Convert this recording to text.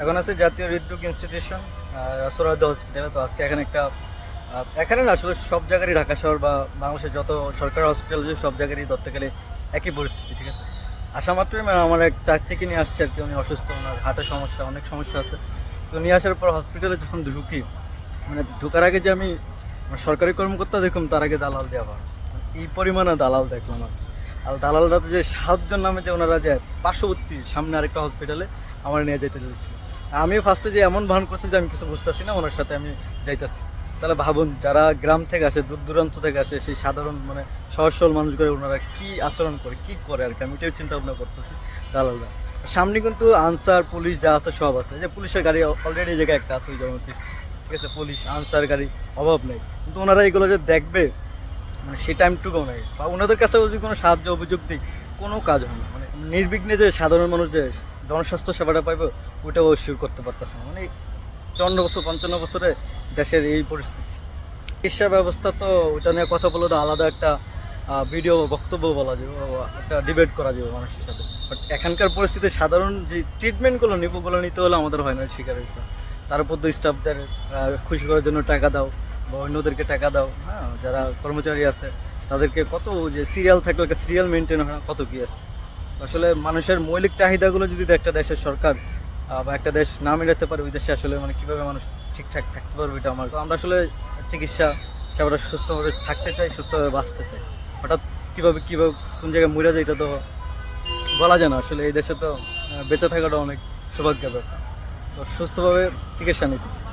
এখন আছে জাতীয় হৃদরোগ ইনস্টিটিউশন সোহরাওয়ার্দী হসপিটালে। তো আজকে এখানে একটা এখানে না আসলে সব জায়গারই, ঢাকা শহর বা বাংলাদেশের যত সরকারি হসপিটাল আছে সব জায়গারই ধরতে গেলে একই পরিস্থিতি, ঠিক আছে। আসা মাত্রই আমার এক চাচিকে নিয়ে আসছে আর কি, উনি অসুস্থ, ওনার হার্টের সমস্যা, অনেক সমস্যা আছে। তো নিয়ে আসার পর হসপিটালে যখন ঢুকি, মানে ঢোকার আগে যে আমি সরকারি কর্মকর্তা দেখলাম, তার আগে দালাল দেওয়া, এই পরিমাণে দালাল দেখলাম আর কি। আর দালালরা তো যে সাহায্যের নামে যে ওনারা যে পার্শ্ববর্তী সামনে আরেকটা হসপিটালে আমার নিয়ে যেতে চাইছি, আমি ফার্স্টে যে এমন ভান করছি যে আমি কিছু বুঝতেছি না, ওনার সাথে আমি যাইতেছি। তাহলে ভাবুন, যারা গ্রাম থেকে আসে, দূর দূরান্ত থেকে আসে, সেই সাধারণ মানে সহজ সরল মানুষগুলো ওনারা কী আচরণ করে, কী করে আর কি, আমি এটাই চিন্তা ভাবনা করতেছি। দালালরা সামনে কিন্তু আনসার পুলিশ যা আছে সব আছে, যে পুলিশের গাড়ি অলরেডি এই জায়গায় একটা আছে, ওই যেমন ঠিক আছে, পুলিশ আনসার গাড়ি অভাব নেই, কিন্তু ওনারা এগুলো যে দেখবে মানে সেই টাইমটুকুও নেই, বা ওনাদের কাছে যদি কোনো সাহায্য অভিযোগ দিই কোনো কাজ হয় না। মানে নির্বিঘ্নে যে সাধারণ মানুষ যে জনস্বাস্থ্য সেবাটা পাইবে ওইটাও শিওর করতে পারতেছে না। মানে 54 বছর 55 বছরে দেশের এই পরিস্থিতি। চিকিৎসা ব্যবস্থা তো ওইটা নিয়ে কথা বলে তো আলাদা একটা ভিডিও বক্তব্য বলা যাবে, একটা ডিবেট করা যাবে মানুষের সাথে। বাট এখানকার পরিস্থিতি সাধারণ যে ট্রিটমেন্টগুলো নিব, ওগুলো নিতে হলে আমাদের হয় না শিকার হইতে। তার উপর তো স্টাফদের খুশি করার জন্য টাকা দাও, বা অন্যদেরকে টাকা দাও, হ্যাঁ, যারা কর্মচারী আছে তাদেরকে কত যে সিরিয়াল থাকলে একটা সিরিয়াল মেনটেন হয় না, কত কী আছে। আসলে মানুষের মৌলিক চাহিদাগুলো যদি একটা দেশের সরকার বা একটা দেশ না মেটাতে পারে, ওই দেশে আসলে মানে কীভাবে মানুষ ঠিকঠাক থাকতে পারবে, এটা আমার। তো আমরা আসলে চিকিৎসা সেবাটা সুস্থভাবে থাকতে চাই, সুস্থভাবে বাঁচতে চাই। হঠাৎ কীভাবে কোন জায়গায় মরে যায় এটা তো বলা যায় না। আসলে এই দেশে তো বেঁচে থাকাটা অনেক সৌভাগ্যের ব্যাপার। তো সুস্থভাবে চিকিৎসা নিতে চাই।